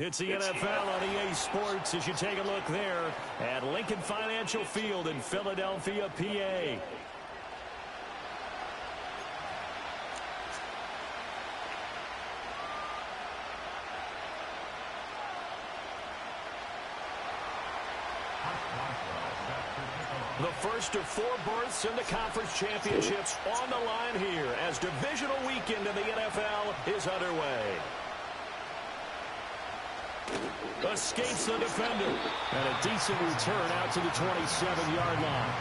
It's the NFL on EA Sports as you take a look there at Lincoln Financial Field in Philadelphia, PA. The first of 4 berths in the conference championships on the line here as divisional weekend in the NFL is underway. Escapes the defender. And a decent return out to the 27-yard line.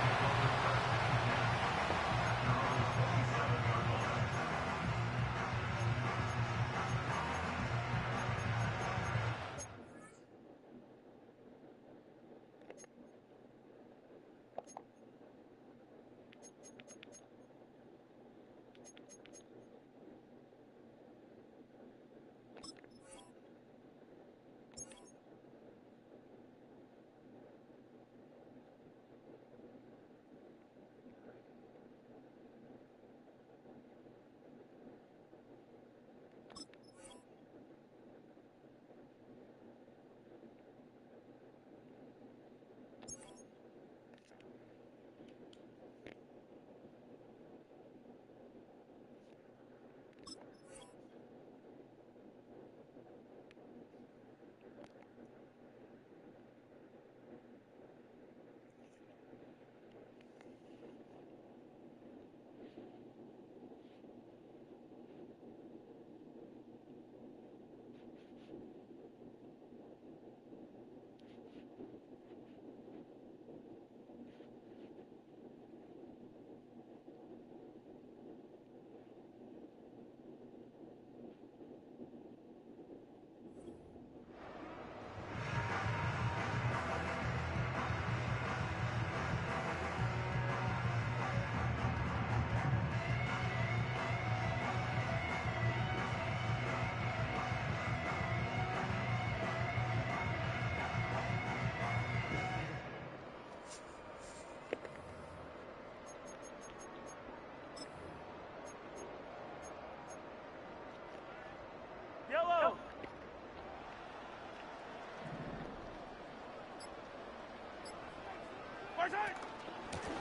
Yellow.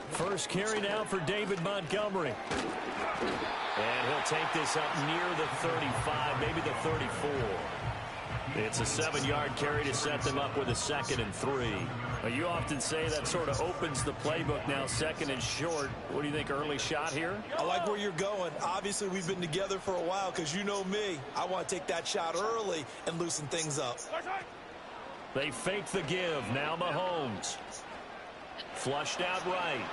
First carry now for David Montgomery. And he'll take this up near the 35, maybe the 34. It's a 7-yard carry to set them up with a 2nd and 3. Well, you often say that sort of opens the playbook now, 2nd and short. What do you think, early shot here? I like where you're going. Obviously, we've been together for a while because you know me. I want to take that shot early and loosen things up. They fake the give. Now Mahomes. Flushed out right.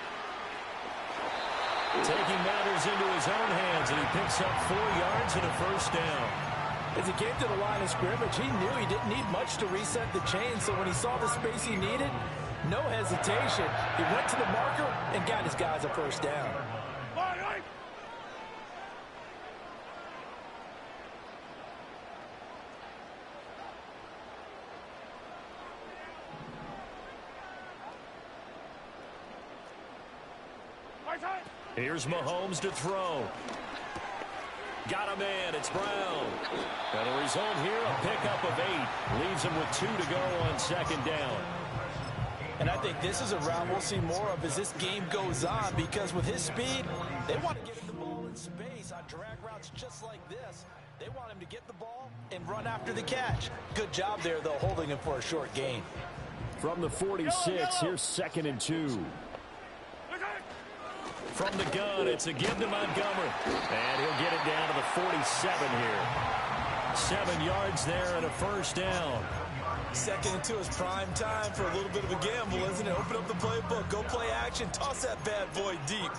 Taking matters into his own hands, and he picks up 4 yards and a first down. As he came to the line of scrimmage, he knew he didn't need much to reset the chain, so when he saw the space he needed, no hesitation. He went to the marker and got his guys a first down. Here's Mahomes to throw. Got a man. It's Brown. And the result here, a pickup of 8. Leaves him with 2 to go on 2nd down. And I think this is a route we'll see more of as this game goes on, because with his speed, they want to get the ball in space on drag routes just like this. They want him to get the ball and run after the catch. Good job there, though, holding him for a short gain. From the 46, here's 2nd and 2. From the gun, it's a give to Montgomery. And he'll get it down to the 47 here. 7 yards there and a first down. 2nd and 2 is prime time for a little bit of a gamble, isn't it? Open up the playbook, go play action, toss that bad boy deep.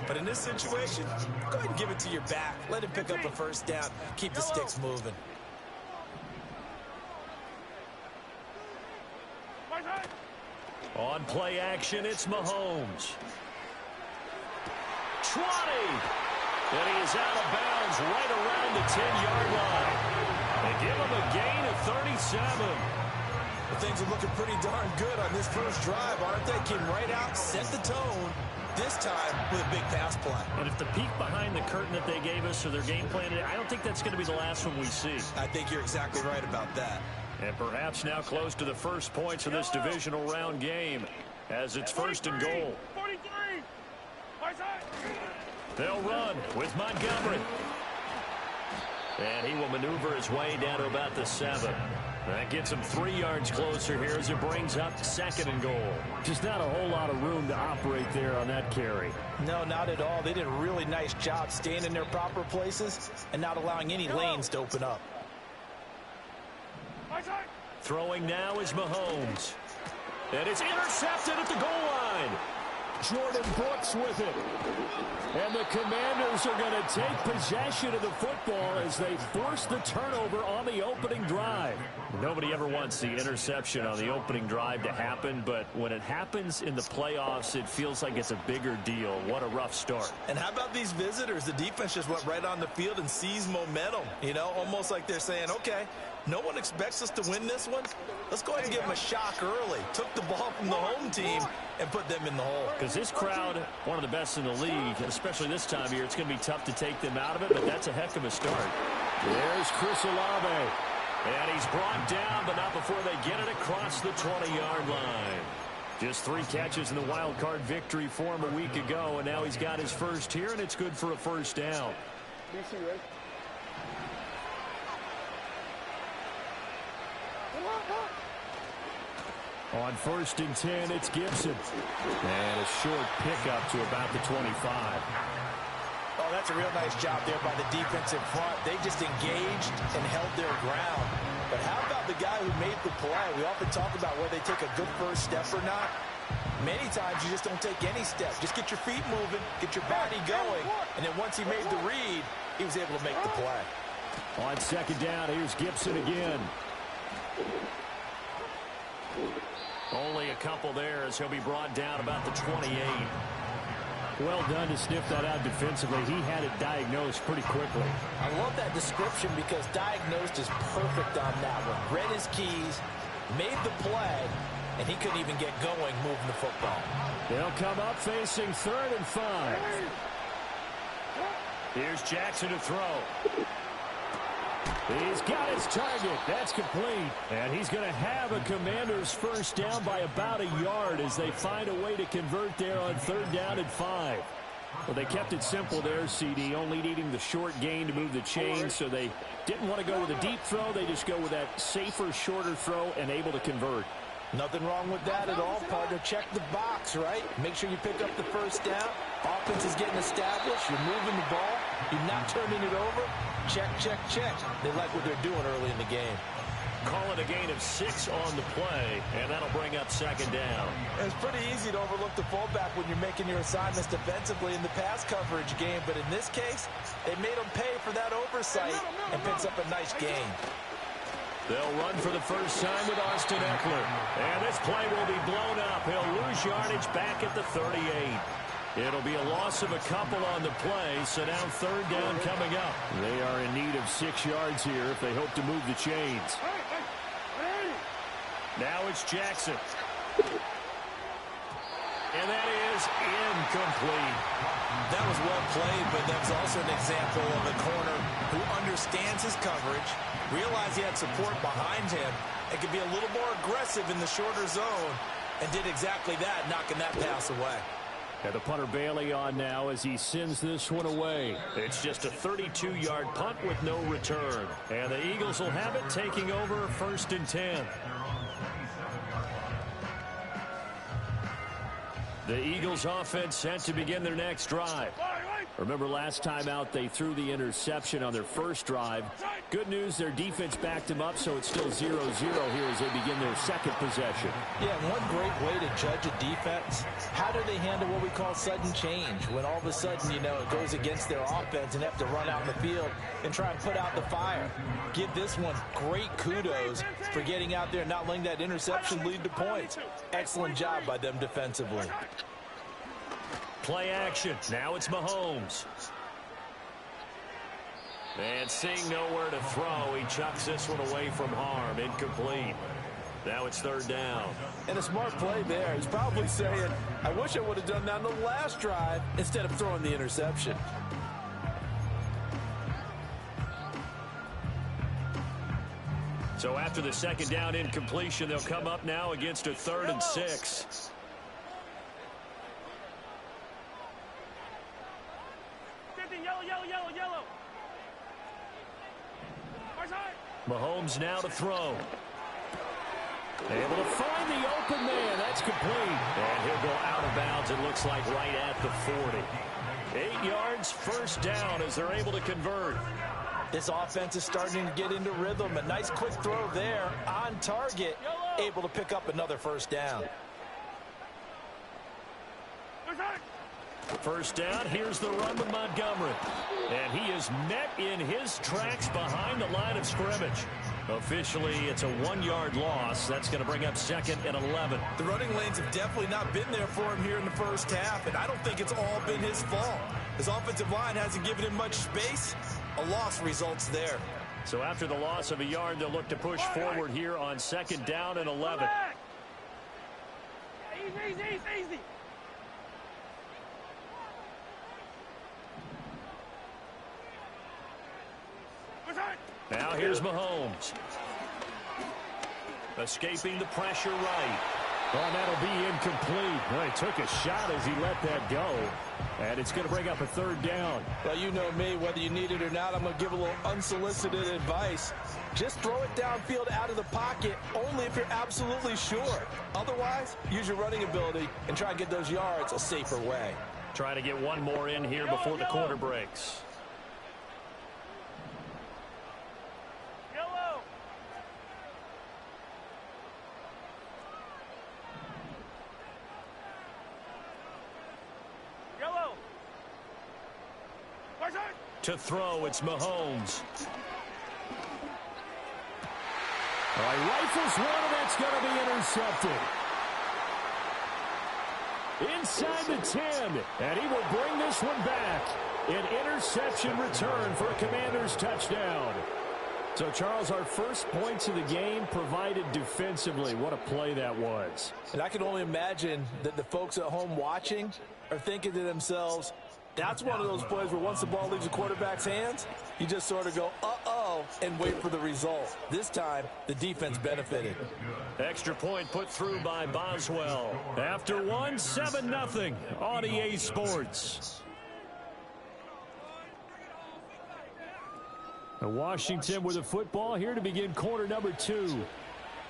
But in this situation, go ahead and give it to your back. Let him pick up a first down. Keep the sticks moving. On play action, it's Mahomes. 20. And he is out of bounds right around the 10-yard line. They give him a gain of 37. Well, things are looking pretty darn good on this first drive, aren't they? Came right out, set the tone, this time with a big pass play. And if the peek behind the curtain that they gave us or their game plan, I don't think that's going to be the last one we see. I think you're exactly right about that. And perhaps now close to the first points of this divisional round game as it's first and goal. 43. They'll run with Montgomery. And he will maneuver his way down to about the 7. That gets him 3 yards closer here as it brings up second and goal. Just not a whole lot of room to operate there on that carry. No, not at all. They did a really nice job staying in their proper places and not allowing any lanes to open up. Throwing now is Mahomes. And it's intercepted at the goal line. Jordan Brooks with it. And the Commanders are going to take possession of the football as they force the turnover on the opening drive. Nobody ever wants the interception on the opening drive to happen, but when it happens in the playoffs, it feels like it's a bigger deal. What a rough start. And how about these visitors? The defense just went right on the field and seized momentum. You know, almost like they're saying, okay, no one expects us to win this one. Let's go ahead and give them a shock early. Took the ball from the home team and put them in the hole. Because this crowd, one of the best in the league, especially this time of year, it's going to be tough to take them out of it, but that's a heck of a start. There's Chris Olave. And he's brought down, but not before they get it across the 20-yard line. Just 3 catches in the wild card victory for him a week ago, and now he's got his first here, and it's good for a first down. On first and 10, it's Gibson. And a short pickup to about the 25. Oh, that's a real nice job there by the defensive front. They just engaged and held their ground. But how about the guy who made the play? We often talk about whether they take a good first step or not. Many times you just don't take any steps. Just get your feet moving, get your body going. And then once he made the read, he was able to make the play. On second down, here's Gibson again. Only a couple there as he'll be brought down about the 28. Well done to sniff that out defensively. He had it diagnosed pretty quickly. I love that description because diagnosed is perfect on that one. Read his keys, made the play, and he couldn't even get going moving the football. They'll come up facing 3rd and 5. Here's Jackson to throw. He's got his target. That's complete. And he's going to have a Commander's first down by about a yard as they find a way to convert there on 3rd down and 5. Well, they kept it simple there, CD, only needing the short gain to move the chain, so they didn't want to go with a deep throw. They just go with that safer, shorter throw and able to convert. Nothing wrong with that at all, partner. Check the box, right? Make sure you pick up the first down. Offense is getting established. You're moving the ball. You're not turning it over. Check, check, check. They like what they're doing early in the game. Call it a gain of 6 on the play, and that'll bring up second down. It's pretty easy to overlook the fullback when you're making your assignments defensively in the pass coverage game, but in this case, they made him pay for that oversight and picks up a nice gain. They'll run for the first time with Austin Eckler. And this play will be blown up. He'll lose yardage back at the 38. It'll be a loss of a couple on the play, so now 3rd down coming up. They are in need of 6 yards here if they hope to move the chains. Now it's Jackson. And that is incomplete. That was well played, but that was also an example of a corner who understands his coverage, realized he had support behind him, and could be a little more aggressive in the shorter zone, and did exactly that, knocking that pass away. And the punter Bailey on now as he sends this one away. It's just a 32-yard punt with no return. And the Eagles will have it, taking over 1st and 10. The Eagles offense set to begin their next drive. Remember last time out they threw the interception on their first drive. Good news, their defense backed them up, so it's still 0-0 here as they begin their second possession. Yeah, one great way to judge a defense, how do they handle what we call sudden change? When all of a sudden, you know, it goes against their offense and have to run out in the field and try and put out the fire. Give this one great kudos for getting out there and not letting that interception lead to points. Excellent job by them defensively. Play action. Now it's Mahomes. And seeing nowhere to throw, he chucks this one away from harm. Incomplete. Now it's 3rd down. And a smart play there. He's probably saying, I wish I would have done that on the last drive instead of throwing the interception. So after the second down incompletion, they'll come up now against a 3rd and 6. Yellow. Mahomes now to throw. Able to find the open man. That's complete. And he'll go out of bounds, it looks like, right at the 40. 8 yards, first down as they're able to convert. This offense is starting to get into rhythm. A nice quick throw there on target. Able to pick up another first down. First down, here's the run with Montgomery. And he is met in his tracks behind the line of scrimmage. Officially, it's a 1-yard loss. That's going to bring up 2nd and 11. The running lanes have definitely not been there for him here in the first half, and I don't think it's all been his fault. His offensive line hasn't given him much space. A loss results there. So after the loss of a yard, they'll look to push forward here on 2nd down and 11. Easy. Now here's Mahomes. Escaping the pressure right. Oh, that'll be incomplete. Well, he took a shot as he let that go. And it's going to bring up a 3rd down. Well, you know me, whether you need it or not, I'm going to give a little unsolicited advice. Just throw it downfield out of the pocket, only if you're absolutely sure. Otherwise, use your running ability and try and get those yards a safer way. Try to get one more in here before the quarter breaks. To throw, it's Mahomes. All right, rifles one, and that's going to be intercepted. Inside the 10, and he will bring this one back. An interception return for a Commanders touchdown. So, Charles, our first points of the game provided defensively. What a play that was. And I can only imagine that the folks at home watching are thinking to themselves, that's one of those plays where once the ball leaves the quarterback's hands, you just sort of go, uh-oh, and wait for the result. This time, the defense benefited. Extra point put through by Boswell. After one, 7-0 on EA Sports. And Washington with the football here to begin quarter number 2.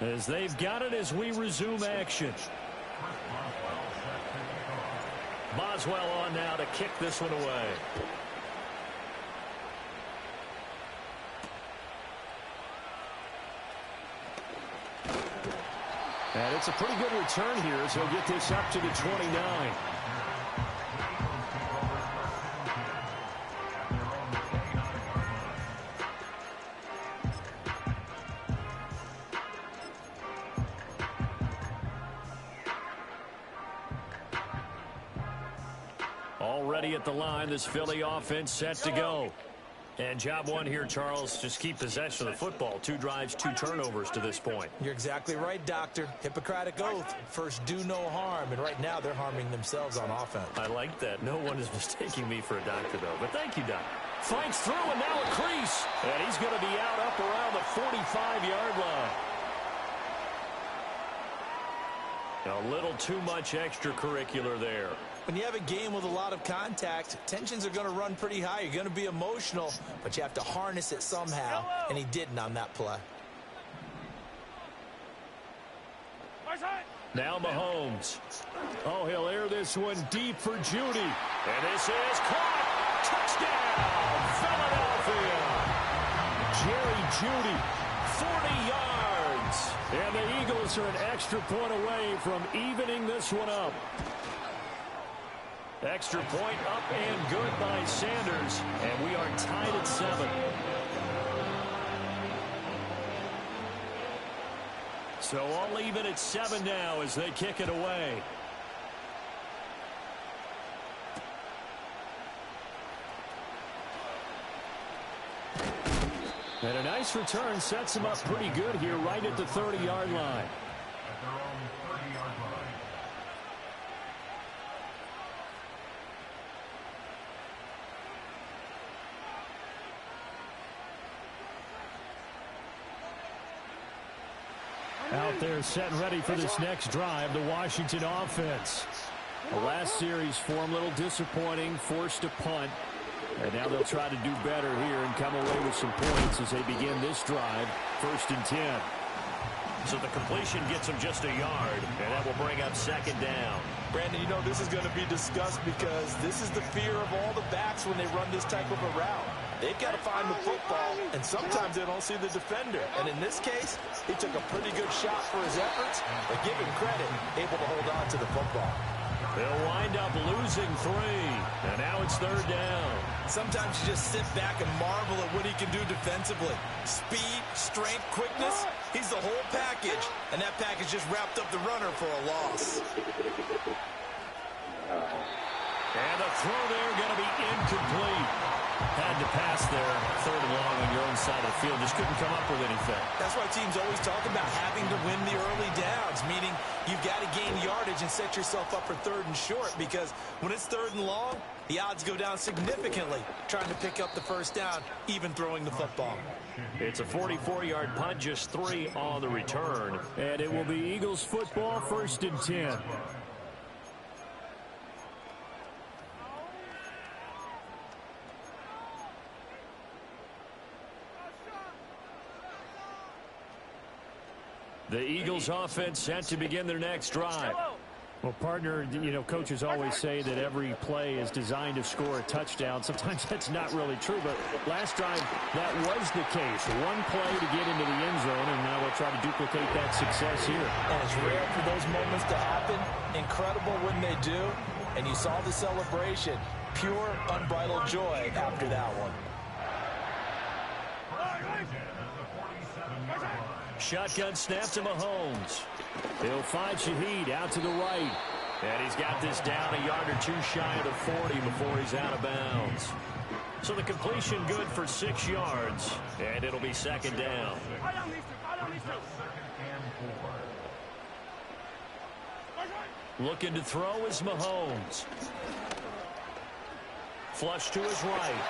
As they've got it as we resume action. Boswell on now to kick this one away. And it's a pretty good return here as he'll get this up to the 29. Already at the line, this Philly offense set to go. And job one here, Charles, just keep possession of the football. 2 drives, 2 turnovers to this point. You're exactly right, Doctor. Hippocratic oath. First, do no harm. And right now, they're harming themselves on offense. I like that. No one is mistaking me for a doctor, though. But thank you, Doc. Fights through, and now a crease. And he's going to be out up around the 45-yard line. A little too much extracurricular there. When you have a game with a lot of contact, tensions are going to run pretty high. You're going to be emotional, but you have to harness it somehow, and he didn't on that play. Now Mahomes. Oh, he'll air this one deep for Judy. And this is caught. Touchdown, Philadelphia. Jerry Judy, 40 yards. And the Eagles are an extra point away from evening this one up. Extra point up and good by Sanders. And we are tied at 7. So all even at 7 now as they kick it away. And a nice return sets him up pretty good here right at the 30-yard line. out there set and ready for this next drive, the Washington offense. The last series for them, a little disappointing, forced a punt. And now they'll try to do better here and come away with some points as they begin this drive, 1st and 10. So the completion gets them just a yard, and that will bring up 2nd down. Brandon, you know this is going to be discussed because this is the fear of all the backs when they run this type of a route. They've got to find the football, and sometimes they don't see the defender. And in this case, he took a pretty good shot for his efforts, but give him credit, able to hold on to the football. They'll wind up losing 3, and now it's 3rd down. Sometimes you just sit back and marvel at what he can do defensively. Speed, strength, quickness, he's the whole package. And that package just wrapped up the runner for a loss. And the throw there going to be incomplete. Had to pass there, 3rd and long on your own side of the field. Just couldn't come up with anything. That's why teams always talk about having to win the early downs, meaning you've got to gain yardage and set yourself up for 3rd and short, because when it's 3rd and long, the odds go down significantly trying to pick up the 1st down, even throwing the football. It's a 44-yard punt, just 3 on the return. And it will be Eagles football, 1st and 10. The Eagles offense set to begin their next drive. Well, partner, you know, coaches always say that every play is designed to score a touchdown. Sometimes that's not really true, but last drive, that was the case. One play to get into the end zone, and now we'll try to duplicate that success here. And it's rare for those moments to happen. Incredible when they do. And you saw the celebration. Pure, unbridled joy after that one. Shotgun snap to Mahomes. He'll find Shaheed out to the right. And he's got this down a yard or 2 shy of the 40 before he's out of bounds. So the completion good for 6 yards. And it'll be 2nd down. Looking to throw is Mahomes. Flush to his right.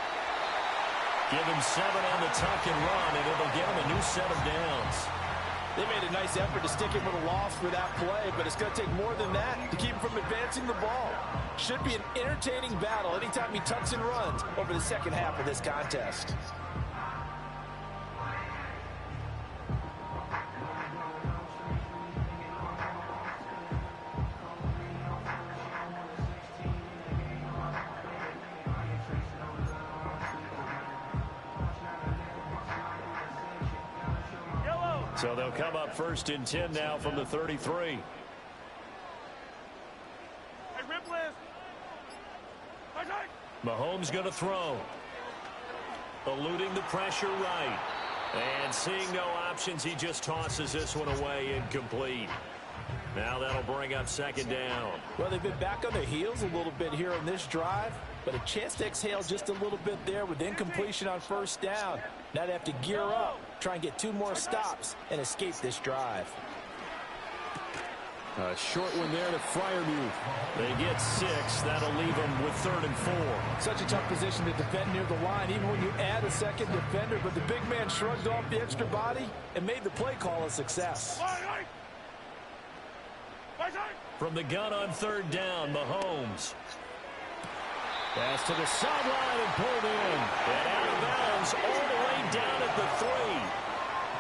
Give him 7 on the tuck and run, and it'll give him a new set of downs. They made a nice effort to stick him with a loss for that play, but it's going to take more than that to keep him from advancing the ball. Should be an entertaining battle anytime he tucks and runs over the second half of this contest. So they'll come up 1st and 10 now from the 33. Mahomes going to throw. Eluding the pressure right. And seeing no options, he just tosses this one away, incomplete. Now that'll bring up 2nd down. Well, they've been back on their heels a little bit here in this drive, but a chance to exhale just a little bit there with incompletion on 1st down. Now they have to gear up, try and get 2 more stops, and escape this drive. A short one there to Freiermuth. They get 6. That'll leave them with 3rd and 4. Such a tough position to defend near the line, even when you add a second defender, but the big man shrugged off the extra body and made the play call a success. From the gun on 3rd down, Mahomes. Pass to the sideline and pulled in. And out of bounds all the way down at the 3.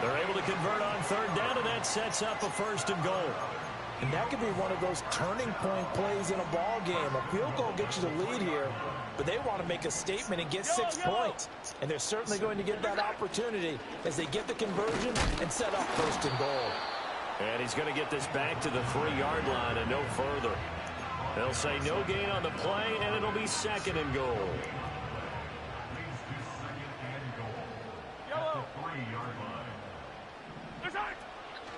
They're able to convert on 3rd down, and that sets up a 1st and goal. And that could be one of those turning point plays in a ball game. A field goal gets you the lead here, but they want to make a statement and get 6 points. And they're certainly going to get that opportunity as they get the conversion and set up 1st and goal. And he's going to get this back to the 3-yard line and no further. They'll say no gain on the play, and it'll be 2nd and goal.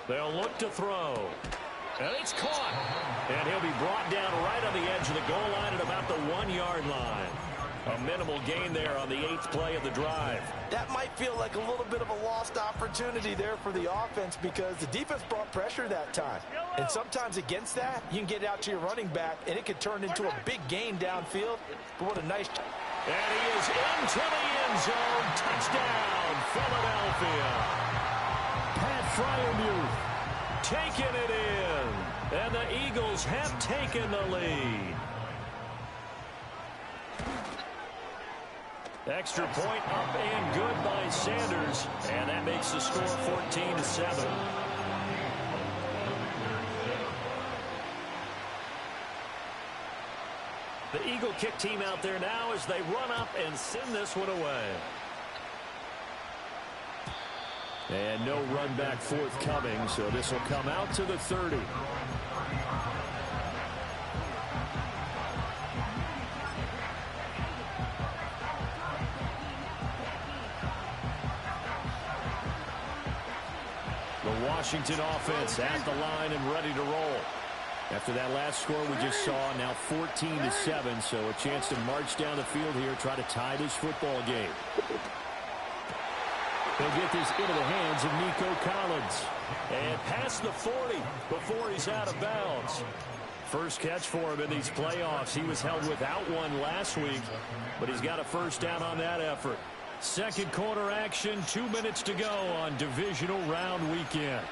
They'll look to throw. And it's caught. And he'll be brought down right on the edge of the goal line at about the 1-yard line. A minimal gain there on the 8th play of the drive. That might feel like a little bit of a lost opportunity there for the offense because the defense brought pressure that time. And sometimes against that, you can get out to your running back, and it could turn into a big gain downfield. But what a nice... And he is into the end zone. Touchdown, Philadelphia. Pat Freiermuth. taken it in. And the Eagles have taken the lead. Extra point up and good by Sanders. And that makes the score 14-7. The Eagle kick team out there now as they run up and send this one away. And no run back forthcoming, so this will come out to the 30. The Washington offense at the line and ready to roll. After that last score we just saw, now 14-7, so a chance to march down the field here, try to tie this football game. They'll get this into the hands of Nico Collins. And past the 40 before he's out of bounds. First catch for him in these playoffs. He was held without one last week, but he's got a first down on that effort. Second quarter action, 2 minutes to go on divisional round weekend.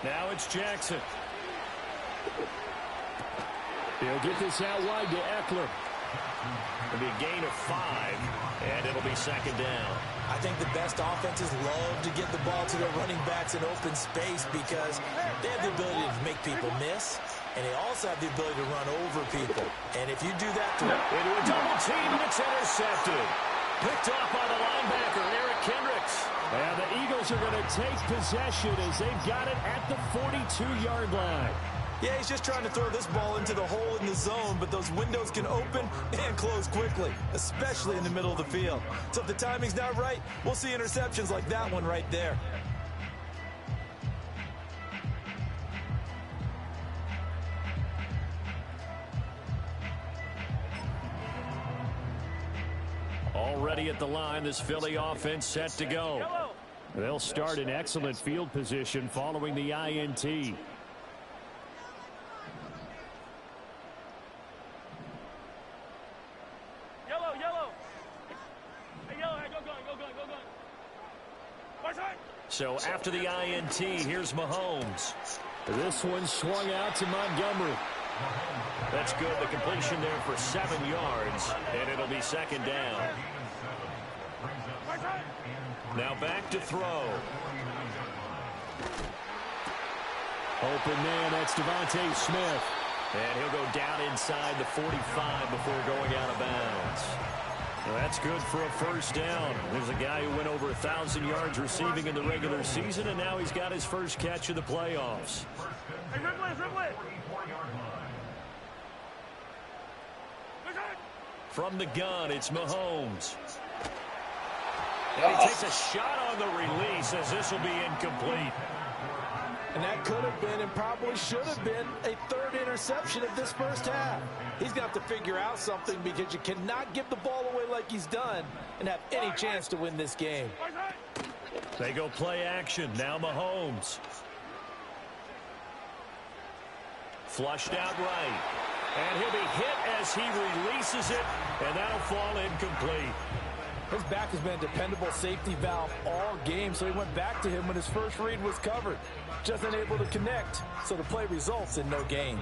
Now it's Jackson. He'll get this out wide to Eckler. It'll be a gain of 5, and it'll be second down. I think the best offenses love to get the ball to their running backs in open space because they have the ability to make people miss, and they also have the ability to run over people. And if you do that to them, into a double team, and it's intercepted. Picked off by the linebacker, Eric Kendricks. And the Eagles are going to take possession as they've got it at the 42-yard line. yeah, he's just trying to throw this ball into the hole in the zone, but those windows can open and close quickly, especially in the middle of the field. So if the timing's not right, we'll see interceptions like that one right there. Already at the line, this Philly offense set to go. They'll start in excellent field position following the INT. So after the INT, here's Mahomes. This one swung out to Montgomery. That's good. The completion there for 7 yards, and it'll be second down. Now back to throw. Open man, that's Devontae Smith. And he'll go down inside the 45 before going out of bounds. Well, that's good for a first down. There's a guy who went over 1,000 yards receiving in the regular season, and now he's got his first catch of the playoffs. Hey, Ripley. From the gun, it's Mahomes. And he takes a shot on the release as this will be incomplete. And that could have been and probably should have been a third interception of this first half. He's got to figure out something because you cannot give the ball away like he's done and have any chance to win this game. They go play action. Now Mahomes. Flushed out right. And he'll be hit as he releases it, and that'll fall incomplete. His back has been a dependable safety valve all game, so he went back to him when his first read was covered. Just unable to connect, so the play results in no gain.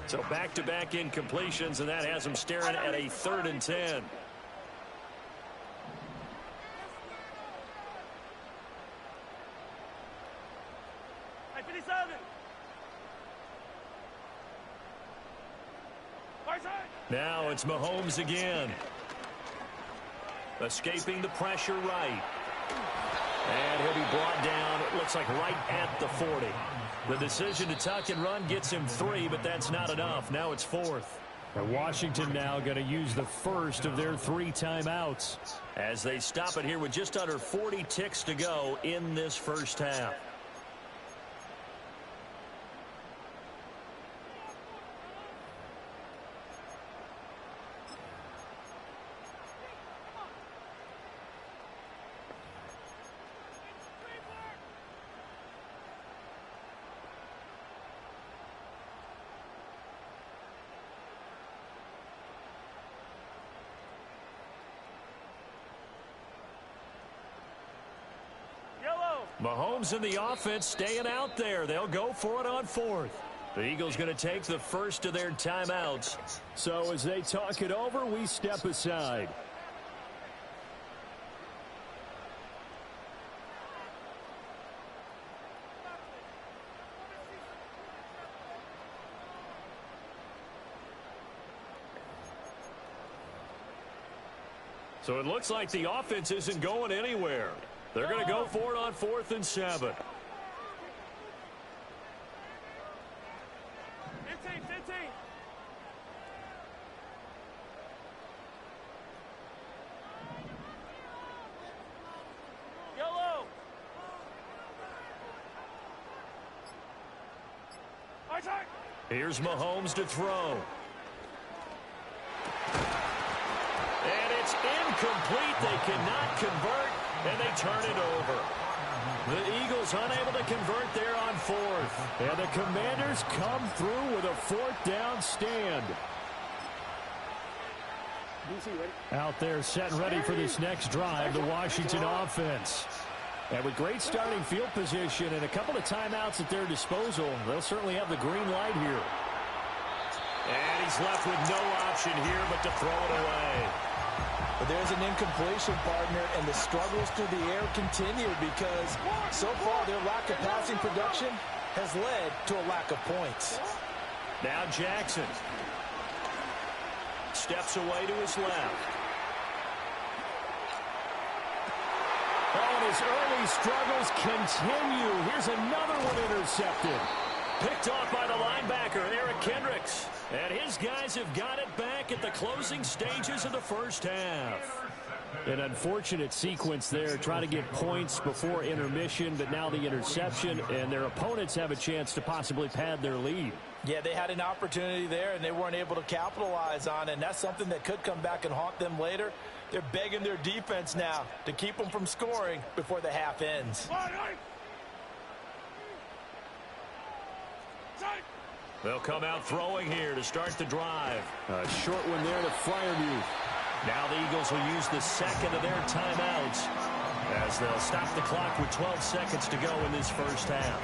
So back-to-back incompletions, and that has him staring at a 3rd and 10. Now it's Mahomes again. Escaping the pressure right. And he'll be brought down, it looks like right at the 40. The decision to tuck and run gets him 3, but that's not enough. Now it's 4th. And Washington now going to use the first of their 3 timeouts. As they stop it here with just under 40 ticks to go in this first half. Mahomes and the offense staying out there. They'll go for it on fourth. The Eagles going to take the first of their timeouts. So as they talk it over, we step aside. So it looks like the offense isn't going anywhere. They're going to go for it on 4th and 7. 15, 15. Yellow. Attack. Here's Mahomes to throw. And it's incomplete. They cannot convert, and they turn it over. The Eagles unable to convert there on 4th. And the Commanders come through with a 4th down stand. Out there set and ready for this next drive, the Washington offense. And with great starting field position and a couple of timeouts at their disposal, they'll certainly have the green light here. And he's left with no option here but to throw it away. But there's an incompletion, partner, and the struggles through the air continue because so far their lack of passing production has led to a lack of points. Now Jackson steps away to his left. Oh, and his early struggles continue. Here's another one intercepted. Picked off by the linebacker, Eric Kendricks. And his guys have got it back at the closing stages of the first half. An unfortunate sequence there, trying to get points before intermission, but now the interception, and their opponents have a chance to possibly pad their lead. Yeah, they had an opportunity there, and they weren't able to capitalize on it, and that's something that could come back and haunt them later. They're begging their defense now to keep them from scoring before the half ends. They'll come out throwing here to start the drive. A short one there to Fryermuth. Now the Eagles will use the second of their timeouts as they'll stop the clock with 12 seconds to go in this first half.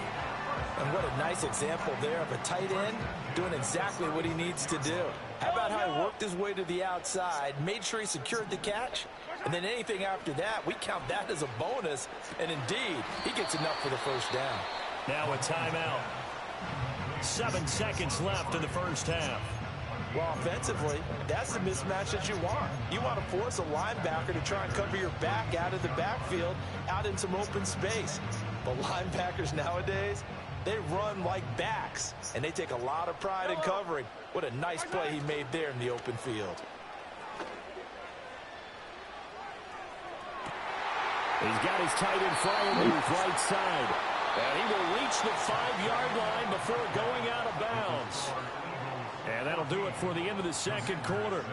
And what a nice example there of a tight end doing exactly what he needs to do. How about how he worked his way to the outside, made sure he secured the catch, and then anything after that, we count that as a bonus. And indeed, he gets enough for the first down. Now a timeout. 7 seconds left in the first half. Well, offensively, that's the mismatch that you want. You want to force a linebacker to try and cover your back out of the backfield, out in some open space. But linebackers nowadays, they run like backs, and they take a lot of pride in covering. What a nice play he made there in the open field. He's got his tight end Fryermuth right side. And he will reach the 5-yard line before going out of bounds. And that'll do it for the end of the second quarter.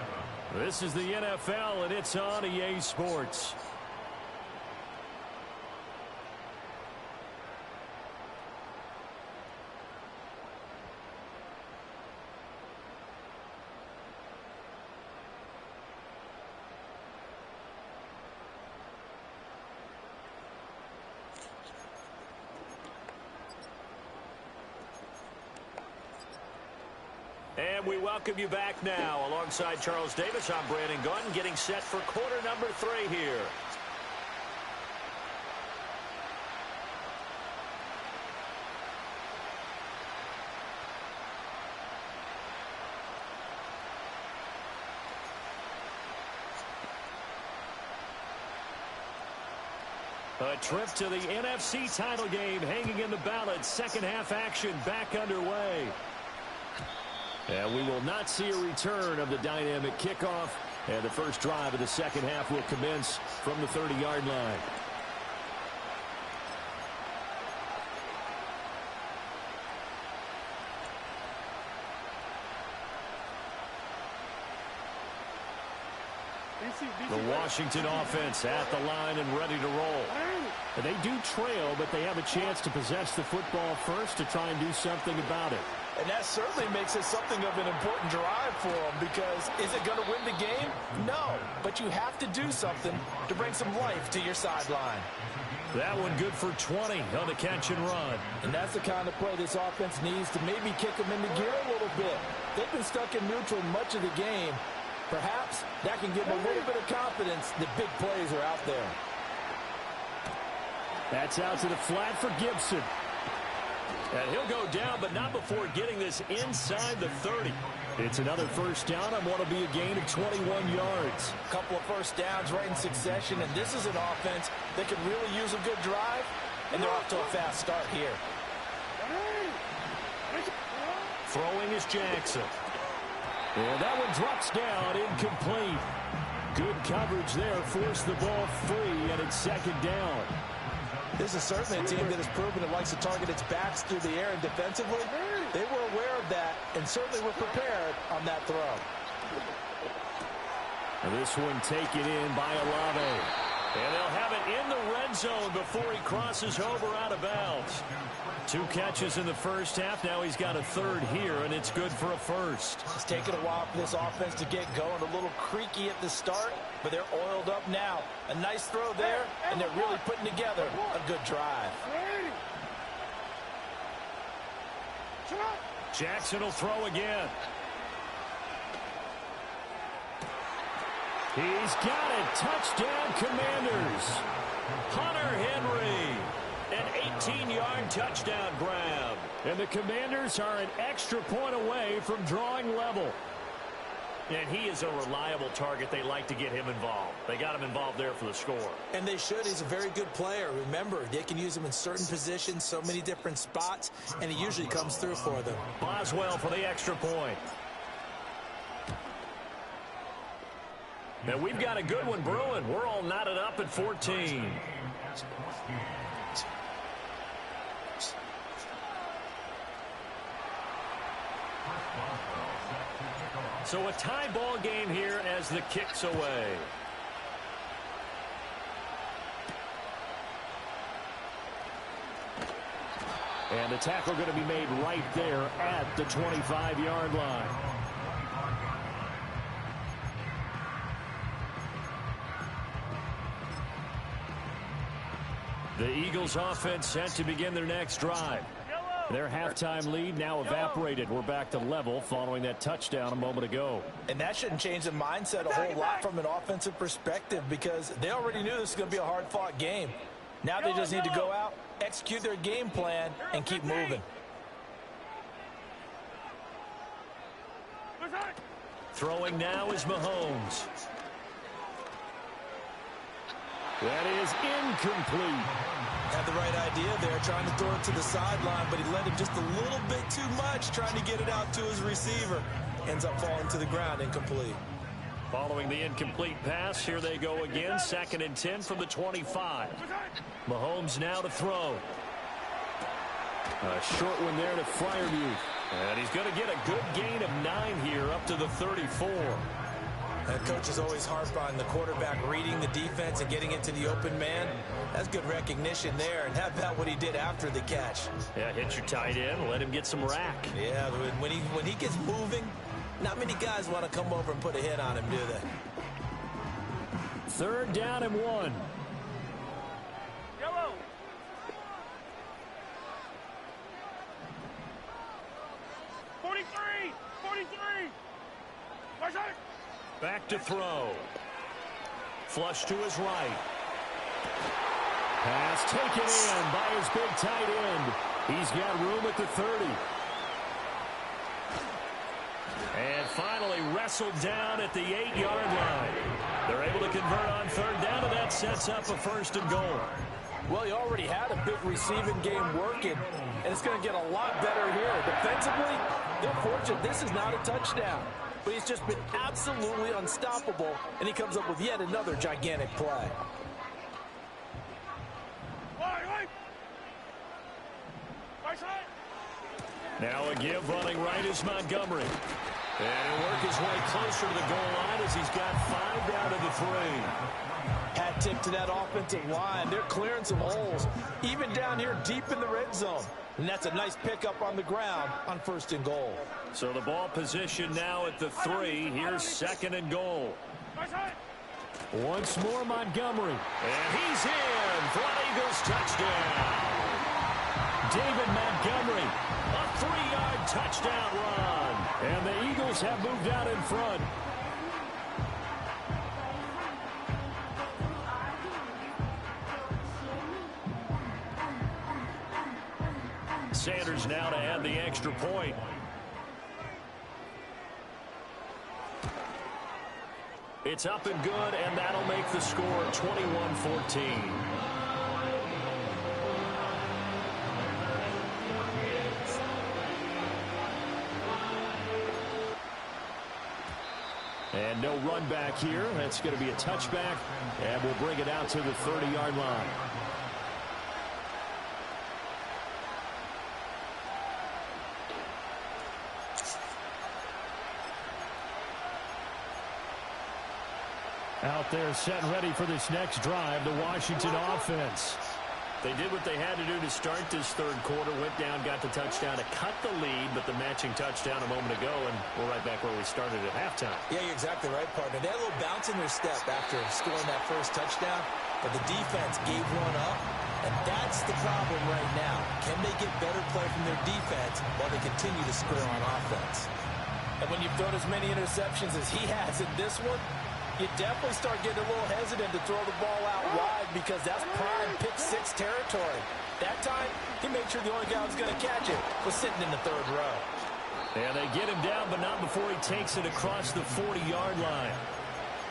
This is the NFL, and it's on EA Sports. And we welcome you back now. Alongside Charles Davis, I'm Brandon Gunn, getting set for quarter number 3 here. A trip to the NFC title game hanging in the balance. Second half action back underway. And we will not see a return of the dynamic kickoff. And the first drive of the second half will commence from the 30-yard line. The Washington offense at the line and ready to roll. And they do trail, but they have a chance to possess the football first to try and do something about it. And that certainly makes it something of an important drive for them because is it going to win the game? No, but you have to do something to bring some life to your sideline. That one good for 20 on the catch and run. And that's the kind of play this offense needs to maybe kick them into gear a little bit. They've been stuck in neutral much of the game. Perhaps that can give them a little bit of confidence that big plays are out there. That's out to the flat for Gibson. And he'll go down, but not before getting this inside the 30. It's another first down on what will be a gain of 21 yards. A couple of first downs right in succession, and this is an offense that could really use a good drive, and they're off to a fast start here. Throwing is Jackson. And that one drops down, incomplete. Good coverage there, forced the ball free, and it's second down. This is certainly a team that has proven it likes to target its backs through the air, and defensively, they were aware of that and certainly were prepared on that throw. And this one taken in by Olave. And they'll have it in the red zone before he crosses over out of bounds. 2 catches in the first half. Now he's got a third here, and it's good for a first. It's taken a while for this offense to get going. A little creaky at the start, but they're oiled up now. A nice throw there, and they're really putting together a good drive. Jackson will throw again. He's got it. Touchdown, Commanders. Hunter Henry. An 18-yard touchdown grab. And the Commanders are an extra point away from drawing level. And he is a reliable target. They like to get him involved. They got him involved there for the score. And they should. He's a very good player. Remember, they can use him in certain positions, so many different spots, and he usually comes through for them. Boswell for the extra point. And we've got a good one brewing. We're all knotted up at 14. So a tie ball game here as the kick's away. And the tackle going to be made right there at the 25-yard line. The Eagles offense set to begin their next drive. Their halftime lead now evaporated. We're back to level following that touchdown a moment ago. And that shouldn't change the mindset a whole lot from an offensive perspective, because they already knew this was going to be a hard-fought game. Now they just need to go out, execute their game plan, and keep moving. Throwing now is Mahomes. That is incomplete. Had the right idea there, trying to throw it to the sideline, but he let him just a little bit too much, trying to get it out to his receiver. Ends up falling to the ground, incomplete. Following the incomplete pass, here they go again. 2nd and 10 from the 25. Mahomes now to throw. A short one there to Freiermuth. And he's going to get a good gain of 9 here up to the 34. That coach is always harp on the quarterback reading the defense and getting into the open man. That's good recognition there. And how about what he did after the catch? Yeah, hit your tight end, let him get some rack. Yeah, when he gets moving, not many guys want to come over and put a hit on him, do they? 3rd down and 1. Yellow. '43. Watch out. Back to throw. Flush to his right. Pass taken in by his big tight end. He's got room at the 30. And finally wrestled down at the 8-yard line. They're able to convert on 3rd down, and that sets up a 1st and goal. Well, he already had a big receiving game working, and it's going to get a lot better here. Defensively, they're fortunate this is not a touchdown. But he's just been absolutely unstoppable, and he comes up with yet another gigantic play. Now a give running right is Montgomery. And he'll work his way closer to the goal line as he's got 5 down to the 3. Hat tip to that offensive line. They're clearing some holes, even down here deep in the red zone. And that's a nice pickup on the ground on 1st and goal. So the ball position now at the 3. Here's 2nd and goal. Once more, Montgomery. And he's in for an Eagles touchdown. David Montgomery, a 3-yard touchdown run. And the Eagles have moved out in front. Sanders now to add the extra point. It's up and good, and that'll make the score 21-14. And no run back here. That's going to be a touchback, and we'll bring it out to the 30-yard line. Out there set and ready for this next drive, the Washington offense. They did what they had to do to start this third quarter, went down, got the touchdown to cut the lead, but the matching touchdown a moment ago, and we're right back where we started at halftime. Yeah, you're exactly right, partner. They had a little bounce in their step after scoring that first touchdown, but the defense gave one up, and that's the problem right now. Can they get better play from their defense while they continue to score on offense? And when you've thrown as many interceptions as he has in this one, you definitely start getting a little hesitant to throw the ball out wide because that's prime pick-six territory. That time, he made sure the only guy who was going to catch it was sitting in the third row. And they get him down, but not before he takes it across the 40-yard line.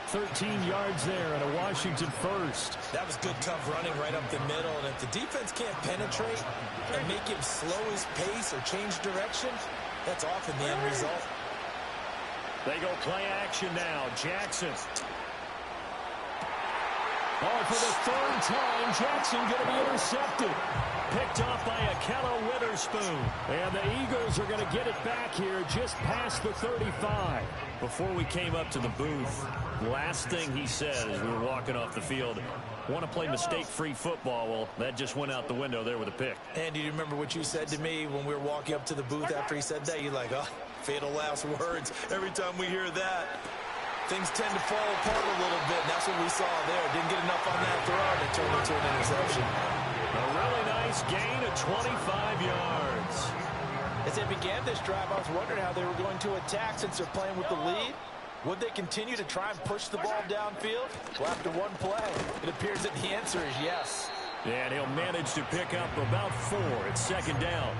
13 yards there and a Washington first. That was good, tough running right up the middle. And if the defense can't penetrate and make him slow his pace or change direction, that's often the end result. They go play action now. Jackson. Oh, for the third time, Jackson going to be intercepted. Picked off by Akello Witherspoon. And the Eagles are going to get it back here just past the 35. Before we came up to the booth, last thing he said as we were walking off the field, want to play mistake-free football. Well, that just went out the window there with a pick. And do you remember what you said to me when we were walking up to the booth after he said that? You're like, oh, fatal last words. Every time we hear that, things tend to fall apart a little bit, and that's what we saw there. Didn't get enough on that throw, and it turned into an interception. A really nice gain of 25 yards. As they began this drive, I was wondering how they were going to attack since they're playing with the lead. Would they continue to try and push the ball downfield? Well, after one play, it appears that the answer is yes. And he'll manage to pick up about 4 at second down.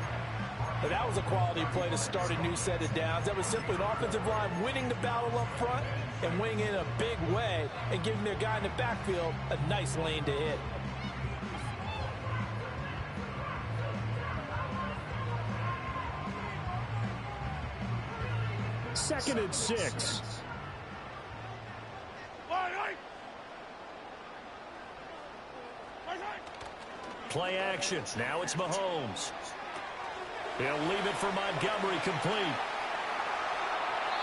But that was a quality play to start a new set of downs. That was simply an offensive line winning the battle up front and winning in a big way and giving their guy in the backfield a nice lane to hit. Second and 6. Play action. Now it's Mahomes. He'll leave it for Montgomery complete.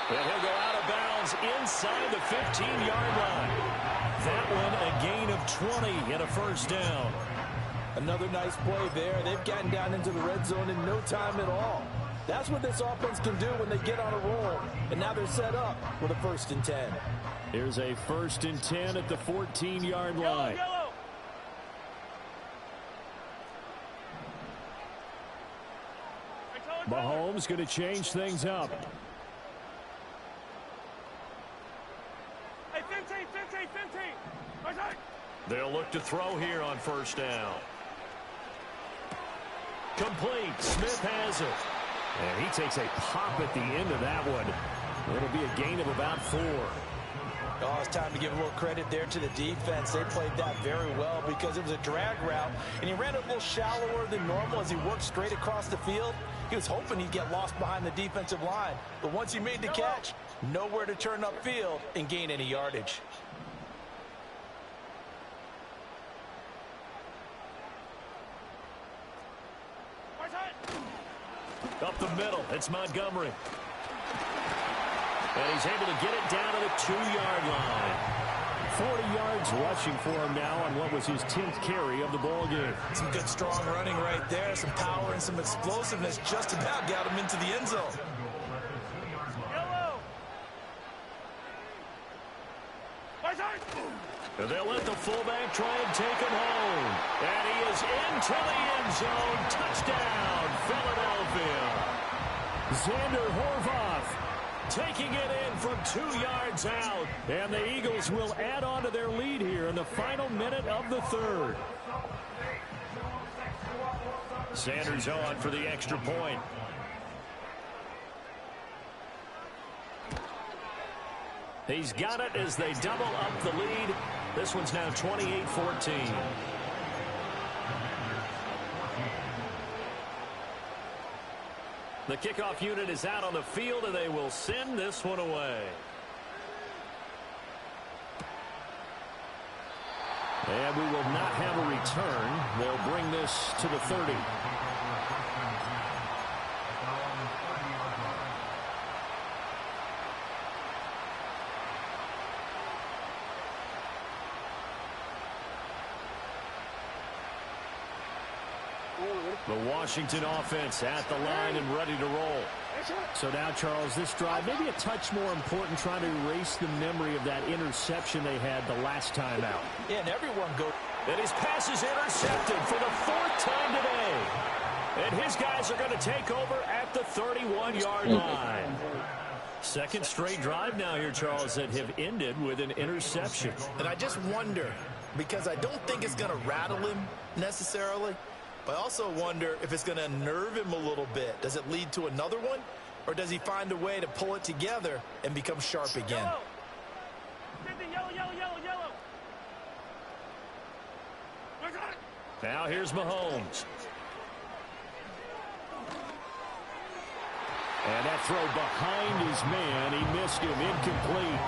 And he'll go out of bounds inside the 15-yard line. That one a gain of 20 and a first down. Another nice play there. They've gotten down into the red zone in no time at all. That's what this offense can do when they get on a roll. And now they're set up with a 1st and 10. Here's a 1st and 10 at the 14-yard line. Yellow. Mahomes going to change things up. Hey, 15. They'll look to throw here on first down. Complete. Smith has it. And he takes a pop at the end of that one. It'll be a gain of about 4. Oh, it's time to give a little credit there to the defense. They played that very well because it was a drag route, and he ran a little shallower than normal as he worked straight across the field. He was hoping he'd get lost behind the defensive line, but once he made the catch, nowhere to turn upfield and gain any yardage. Up the middle, it's Montgomery. And he's able to get it down to the 2-yard line. 40 yards rushing for him now on what was his 10th carry of the ball game. Some good, strong running right there. Some power and some explosiveness just about got him into the end zone. Yellow. And they'll let the fullback try and take him home. And he is into the end zone. Touchdown, Philadelphia. Xander Horvath taking it in from 2 yards out. And the Eagles will add on to their lead here in the final minute of the third. Sanders on for the extra point. He's got it as they double up the lead. This one's now 28-14. The kickoff unit is out on the field, and they will send this one away. And we will not have a return. They'll bring this to the 30. The Washington offense at the line and ready to roll. So now, Charles, this drive maybe a touch more important, trying to erase the memory of that interception they had the last time out. Yeah, and everyone goes. And his pass is intercepted for the 4th time today. And his guys are going to take over at the 31-yard line. Second straight drive now here, Charles, that have ended with an interception. And I just wonder, because I don't think it's going to rattle him necessarily, but I also wonder if it's going to unnerve him a little bit. Does it lead to another one? Or does he find a way to pull it together and become sharp again? Yellow. 50, yellow, yellow, yellow, yellow. Now here's Mahomes. And that throw behind his man. He missed him. Incomplete.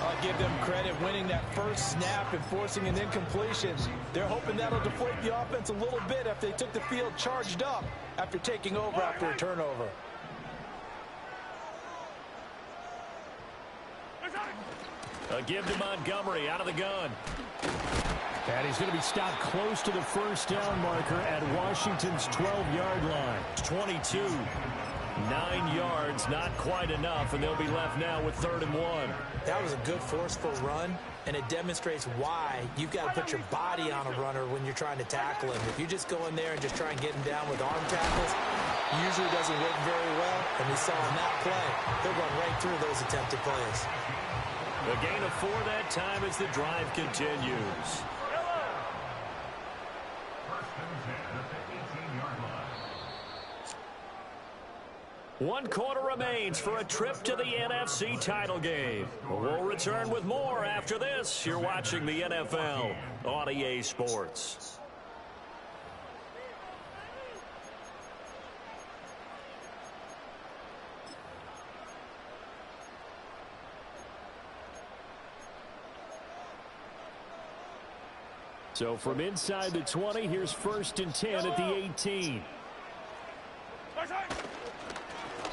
I'll give them credit winning that first snap and forcing an incompletion. They're hoping that'll deflate the offense a little bit after they took the field charged up after taking over after a turnover. A give to Montgomery out of the gun. And he's going to be stopped close to the first down marker at Washington's 12-yard line. 22. 9 yards, not quite enough, and they'll be left now with 3rd and 1. That was a good forceful run, and it demonstrates why you've got to put your body on a runner when you're trying to tackle him. If you just go in there and just try and get him down with arm tackles, usually doesn't work very well, and we saw in that play, he'll run right through those attempted plays. A gain of 4 that time as the drive continues. One quarter remains for a trip to the NFC title game. We'll return with more after this. You're watching the NFL on EA Sports. So from inside the 20, here's 1st and 10 at the 18.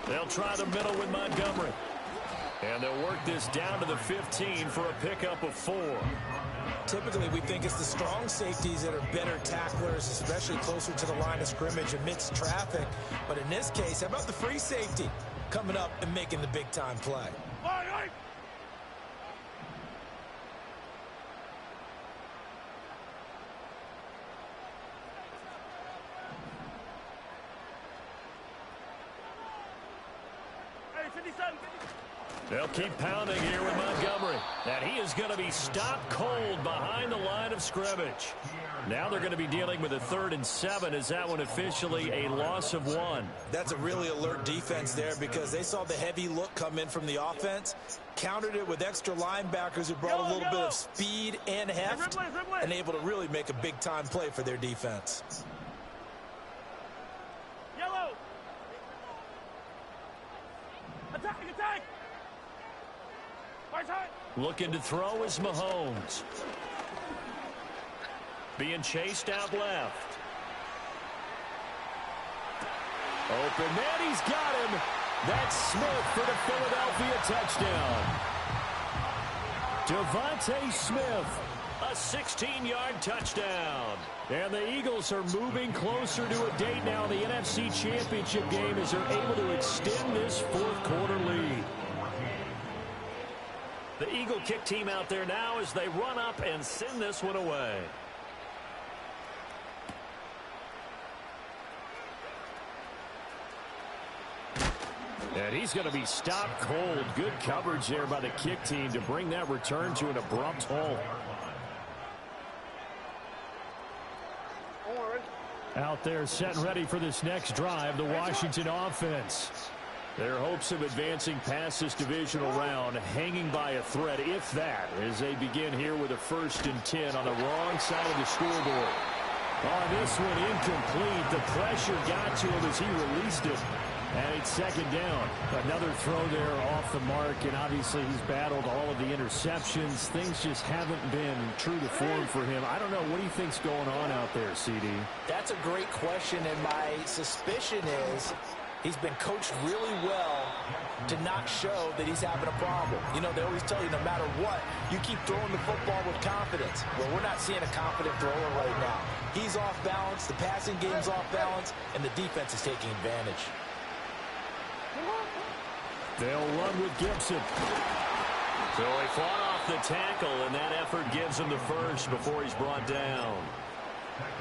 They'll try the middle with Montgomery. And they'll work this down to the 15 for a pickup of 4. Typically, we think it's the strong safeties that are better tacklers, especially closer to the line of scrimmage amidst traffic. But in this case, how about the free safety coming up and making the big-time play? They'll keep pounding here with Montgomery. And he is going to be stopped cold behind the line of scrimmage. Now they're going to be dealing with a 3rd and 7. Is that one officially a loss of 1? That's a really alert defense there because they saw the heavy look come in from the offense, countered it with extra linebackers who brought a little bit of speed and heft, and able to really make a big-time play for their defense. Yellow. Attack, attack. Looking to throw is Mahomes. Being chased out left. Open man, he's got him. That's Smith for the Philadelphia touchdown. Devontae Smith, a 16-yard touchdown. And the Eagles are moving closer to a date now in the NFC Championship game as they're able to extend this 4th quarter lead. The Eagle kick team out there now as they run up and send this one away. And he's going to be stopped cold. Good coverage there by the kick team to bring that return to an abrupt halt. Out there set and ready for this next drive, the Washington offense. Their hopes of advancing past this divisional round hanging by a thread, if that, as they begin here with a 1st and 10 on the wrong side of the scoreboard. On this one, incomplete. The pressure got to him as he released it. And it's 2nd down. Another throw there off the mark, and obviously he's battled all of the interceptions. Things just haven't been true to form for him. I don't know. What do you think's going on out there, CD? That's a great question, and my suspicion is he's been coached really well to not show that he's having a problem. You know, they always tell you no matter what, you keep throwing the football with confidence. Well, we're not seeing a confident thrower right now. He's off balance, the passing game's off balance, and the defense is taking advantage. They'll run with Gibson. So he fought off the tackle, and that effort gives him the first before he's brought down.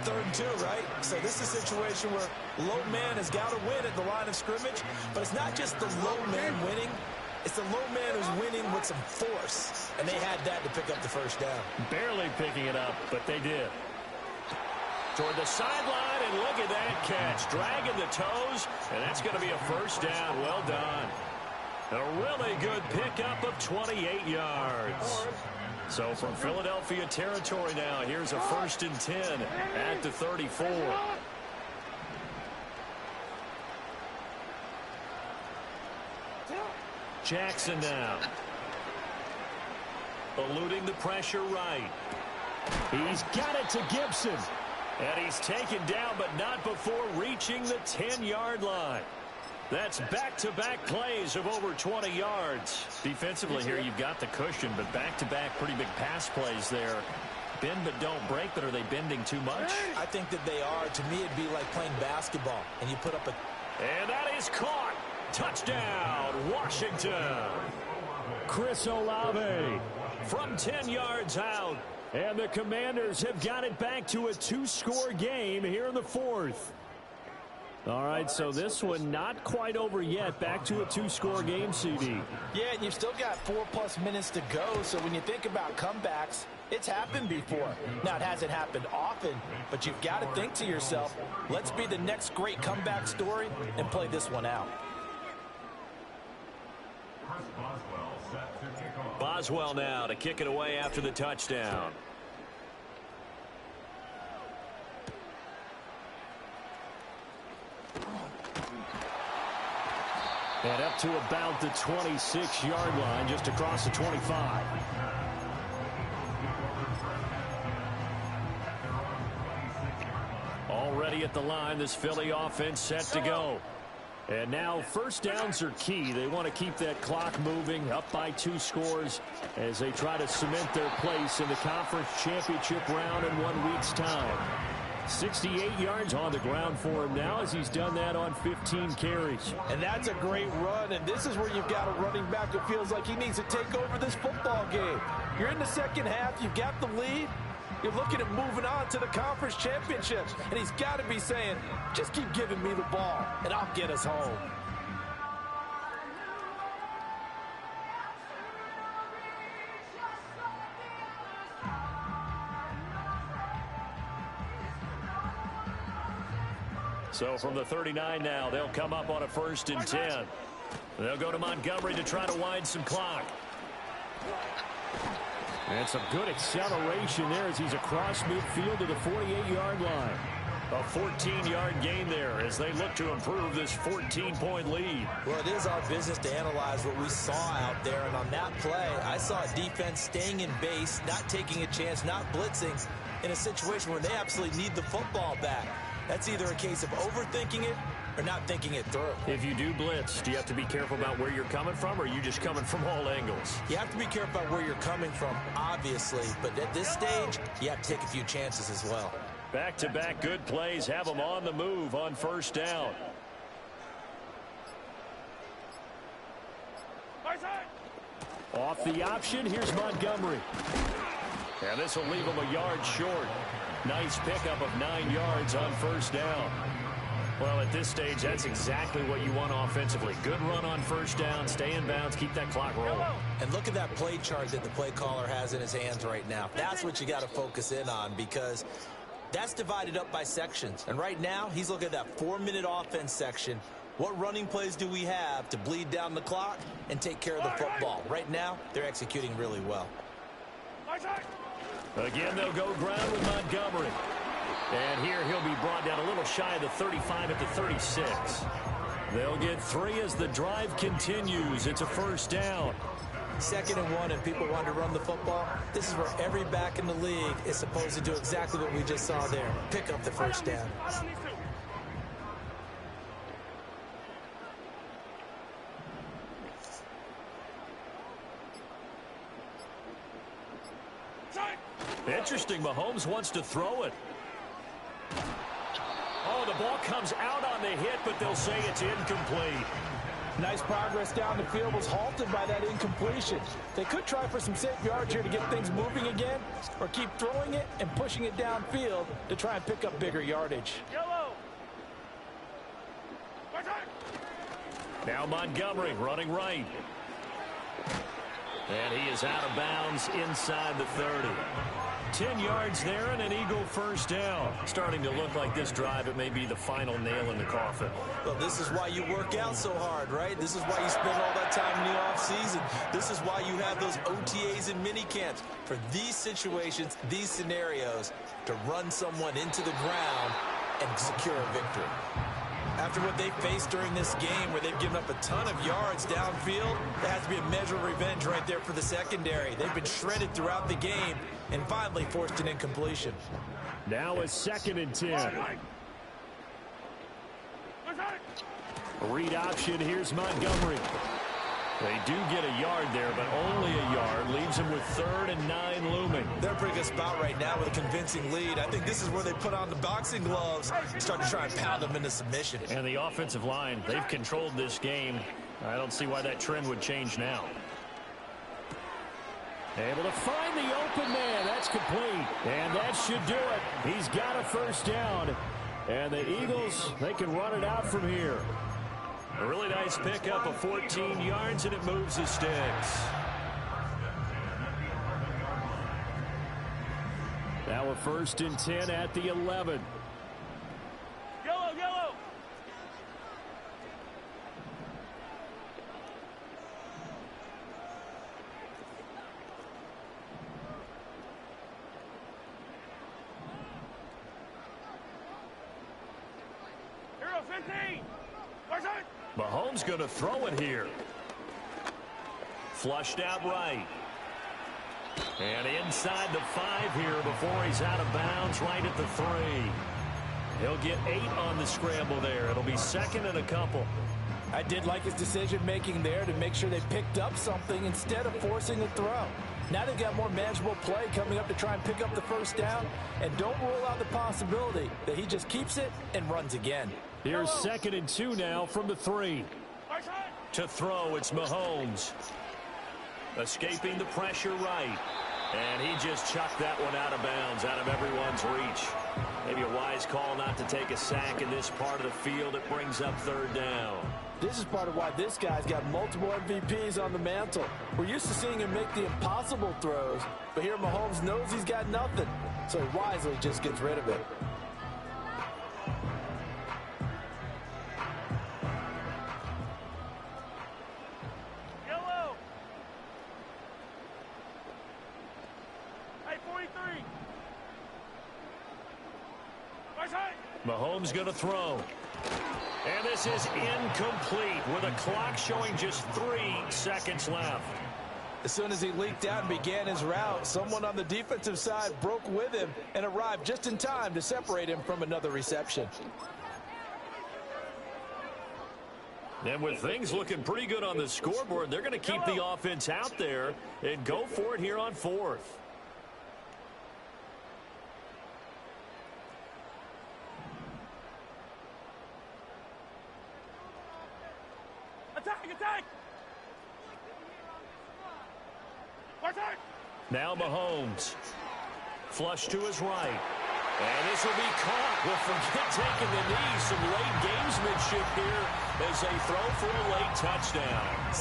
3rd and 2, right? So this is a situation where low man has got to win at the line of scrimmage, but it's not just the low man winning. It's the low man who's winning with some force, and they had that to pick up the 1st down. Barely picking it up, but they did. Toward the sideline, and look at that catch. Dragging the toes, and that's going to be a 1st down. Well done. A really good pickup of 28 yards. So from Philadelphia territory now, here's a 1st and 10 at the 34. Jackson now. Eluding the pressure right. He's got it to Gibson. And he's taken down, but not before reaching the 10-yard line. That's back-to-back plays of over 20 yards. Defensively here, you've got the cushion, but back-to-back pretty big pass plays there. Bend but don't break, but are they bending too much? I think that they are. To me, it'd be like playing basketball, and you put up a... And that is caught. Touchdown, Washington. Chris Olave From 10 yards out. And the Commanders have got it back to a 2-score game here in the 4th. All right, so this one not quite over yet. Back to a 2-score game, CD. Yeah, and you've still got 4+ minutes to go, so when you think about comebacks, it's happened before. Now, it hasn't happened often, but you've got to think to yourself, let's be the next great comeback story and play this one out. Boswell now to kick it away after the touchdown. And up to about the 26-yard line, just across the 25. Already at the line, this Philly offense set to go. And now 1st downs are key. They want to keep that clock moving, up by 2 scores as they try to cement their place in the conference championship round in 1 week's time. 68 yards on the ground for him now as he's done that on 15 carries. And that's a great run, and this is where you've got a running back who feels like he needs to take over this football game. You're in the 2nd half, you've got the lead, you're looking at moving on to the conference championships, and he's got to be saying, just keep giving me the ball, and I'll get us home. So from the 39 now, they'll come up on a 1st and 10. They'll go to Montgomery to try to wind some clock. And some good acceleration there as he's across midfield to the 48-yard line. A 14-yard gain there as they look to improve this 14-point lead. Well, it is our business to analyze what we saw out there, and on that play, I saw a defense staying in base, not taking a chance, not blitzing, in a situation where they absolutely need the football back. That's either a case of overthinking it or not thinking it through. If you do blitz, do you have to be careful about where you're coming from, or are you just coming from all angles? You have to be careful about where you're coming from, obviously, but at this stage, you have to take a few chances as well. Back-to-back good plays have them on the move on 1st down. Off the option, here's Montgomery. And this will leave him a yard short. Nice pickup of 9 yards on first down. Well, at this stage, that's exactly what you want offensively. Good run on first down, stay in bounds, keep that clock rolling. And look at that play chart that the play caller has in his hands right now. That's what you got to focus in on, because that's divided up by sections. And right now, he's looking at that 4-minute offense section. What running plays do we have to bleed down the clock and take care of the football? Right now, they're executing really well. Again, they'll go ground with Montgomery. And here he'll be brought down a little shy of the 35 at the 36. They'll get 3 as the drive continues. It's a first down. 2nd and 1, and people want to run the football. This is where every back in the league is supposed to do exactly what we just saw there. Pick up the first down. Interesting, Mahomes wants to throw it. Oh, the ball comes out on the hit, but they'll say it's incomplete. Nice progress down the field was halted by that incompletion. They could try for some safe yards here to get things moving again, or keep throwing it and pushing it downfield to try and pick up bigger yardage. Yellow. Now Montgomery running right. And he is out of bounds inside the 30. 10 yards there and an Eagle first down. Starting to look like this drive, it may be the final nail in the coffin. Well, this is why you work out so hard, right? This is why you spend all that time in the offseason. This is why you have those OTAs and mini camps. For these situations, these scenarios, to run someone into the ground and secure a victory. After what they faced during this game, where they've given up a ton of yards downfield, there has to be a measure of revenge right there for the secondary. They've been shredded throughout the game and finally forced an incompletion. Now a 2nd and 10. Read option, here's Montgomery. They do get a yard there, but only a yard. Leaves them with 3rd and 9 looming. They're in a pretty good spot right now with a convincing lead. I think this is where they put on the boxing gloves and start to try and pound them into submission. And the offensive line, they've controlled this game. I don't see why that trend would change now. Able to find the open man. That's complete. And that should do it. He's got a first down. And the Eagles, they can run it out from here. A really nice pickup of 14 yards, and it moves the sticks. Now a 1st and 10 at the 11. Yellow, yellow. Hero 15. Where's it? Mahomes going to throw it here. Flushed out right. And inside the 5 here before he's out of bounds, right at the 3. He'll get 8 on the scramble there. It'll be 2nd and a couple. I did like his decision-making there to make sure they picked up something instead of forcing a throw. Now they've got more manageable play coming up to try and pick up the first down, and don't rule out the possibility that he just keeps it and runs again. Here's 2nd and 2 now from the 3. To throw, it's Mahomes. Escaping the pressure right. And he just chucked that one out of bounds, out of everyone's reach. Maybe a wise call not to take a sack in this part of the field. It brings up 3rd down. This is part of why this guy's got multiple MVPs on the mantle. We're used to seeing him make the impossible throws, but here Mahomes knows he's got nothing, so he wisely just gets rid of it. Yellow. Hey, 43. Where's it? Mahomes going to throw. And this is incomplete with a clock showing just 3 seconds left. As soon as he leaked out and began his route, someone on the defensive side broke with him and arrived just in time to separate him from another reception. And with things looking pretty good on the scoreboard, they're going to keep the offense out there and go for it here on 4th. Attack, attack. Now Mahomes. Flush to his right. And this will be caught. Well, forget taking the knee. Some late gamesmanship here as they throw for a late touchdown.